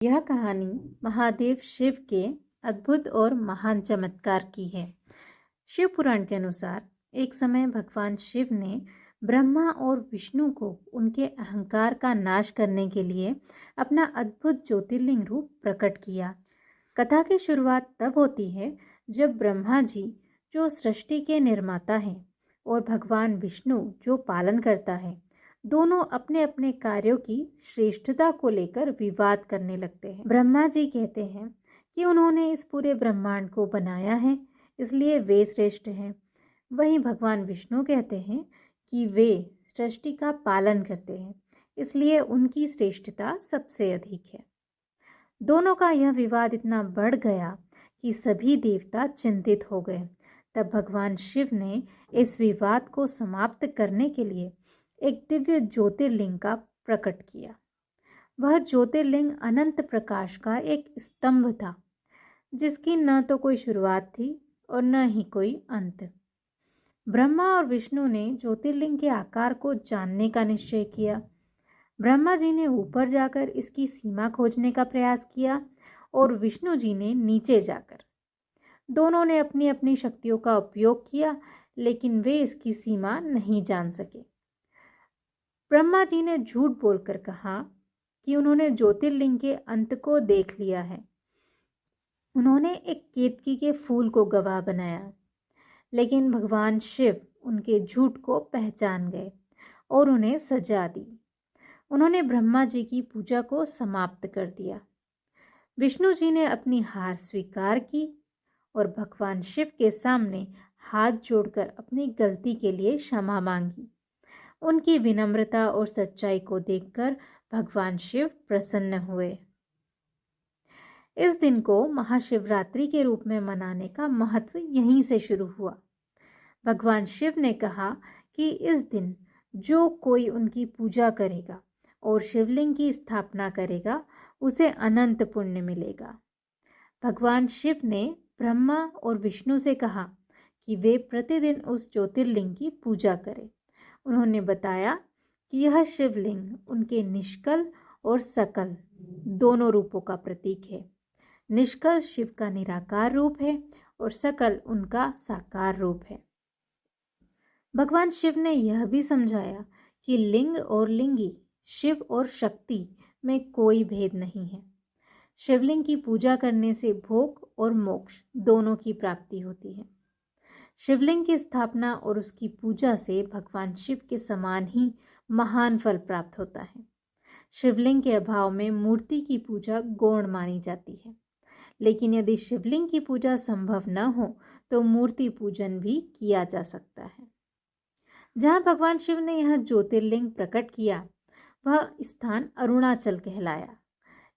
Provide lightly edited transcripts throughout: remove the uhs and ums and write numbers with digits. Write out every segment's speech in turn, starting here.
यह कहानी महादेव शिव के अद्भुत और महान चमत्कार की है। शिव पुराण के अनुसार एक समय भगवान शिव ने ब्रह्मा और विष्णु को उनके अहंकार का नाश करने के लिए अपना अद्भुत ज्योतिर्लिंग रूप प्रकट किया। कथा की शुरुआत तब होती है जब ब्रह्मा जी, जो सृष्टि के निर्माता हैं, और भगवान विष्णु, जो पालन करता है, दोनों अपने अपने कार्यों की श्रेष्ठता को लेकर विवाद करने लगते हैं। ब्रह्मा जी कहते हैं कि उन्होंने इस पूरे ब्रह्मांड को बनाया है, इसलिए वे श्रेष्ठ हैं। वहीं भगवान विष्णु कहते हैं कि वे सृष्टि का पालन करते हैं, इसलिए उनकी श्रेष्ठता सबसे अधिक है। दोनों का यह विवाद इतना बढ़ गया कि सभी देवता चिंतित हो गए। तब भगवान शिव ने इस विवाद को समाप्त करने के लिए एक दिव्य ज्योतिर्लिंग का प्रकट किया। वह ज्योतिर्लिंग अनंत प्रकाश का एक स्तंभ था, जिसकी न तो कोई शुरुआत थी और न ही कोई अंत। ब्रह्मा और विष्णु ने ज्योतिर्लिंग के आकार को जानने का निश्चय किया। ब्रह्मा जी ने ऊपर जाकर इसकी सीमा खोजने का प्रयास किया और विष्णु जी ने नीचे जाकर। दोनों ने अपनी अपनी शक्तियों का उपयोग किया, लेकिन वे इसकी सीमा नहीं जान सके। ब्रह्मा जी ने झूठ बोलकर कहा कि उन्होंने ज्योतिर्लिंग के अंत को देख लिया है। उन्होंने एक केतकी के फूल को गवाह बनाया, लेकिन भगवान शिव उनके झूठ को पहचान गए और उन्हें सजा दी। उन्होंने ब्रह्मा जी की पूजा को समाप्त कर दिया। विष्णु जी ने अपनी हार स्वीकार की और भगवान शिव के सामने हाथ जोड़कर अपनी गलती के लिए क्षमा मांगी। उनकी विनम्रता और सच्चाई को देखकर भगवान शिव प्रसन्न हुए। इस दिन को महाशिवरात्रि के रूप में मनाने का महत्व यहीं से शुरू हुआ। भगवान शिव ने कहा कि इस दिन जो कोई उनकी पूजा करेगा और शिवलिंग की स्थापना करेगा, उसे अनंत पुण्य मिलेगा। भगवान शिव ने ब्रह्मा और विष्णु से कहा कि वे प्रतिदिन उस ज्योतिर्लिंग की पूजा करें। उन्होंने बताया कि यह शिवलिंग उनके निष्कल और सकल दोनों रूपों का प्रतीक है। निष्कल शिव का निराकार रूप है और सकल उनका साकार रूप है। भगवान शिव ने यह भी समझाया कि लिंग और लिंगी, शिव और शक्ति में कोई भेद नहीं है। शिवलिंग की पूजा करने से भोग और मोक्ष दोनों की प्राप्ति होती है। शिवलिंग की स्थापना और उसकी पूजा से भगवान शिव के समान ही महान फल प्राप्त होता है। शिवलिंग के अभाव में मूर्ति की पूजा गौण मानी जाती है, लेकिन यदि शिवलिंग की पूजा संभव न हो तो मूर्ति पूजन भी किया जा सकता है। जहाँ भगवान शिव ने यह ज्योतिर्लिंग प्रकट किया, वह स्थान अरुणाचल कहलाया।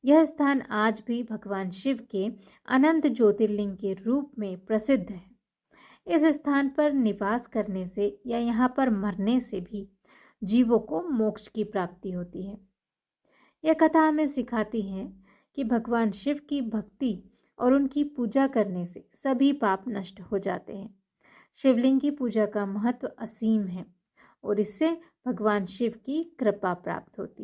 यह स्थान आज भी भगवान शिव के अनंत ज्योतिर्लिंग के रूप में प्रसिद्ध है। इस स्थान पर निवास करने से या यहाँ पर मरने से भी जीवों को मोक्ष की प्राप्ति होती है। यह कथा हमें सिखाती है कि भगवान शिव की भक्ति और उनकी पूजा करने से सभी पाप नष्ट हो जाते हैं। शिवलिंग की पूजा का महत्व असीम है और इससे भगवान शिव की कृपा प्राप्त होती है।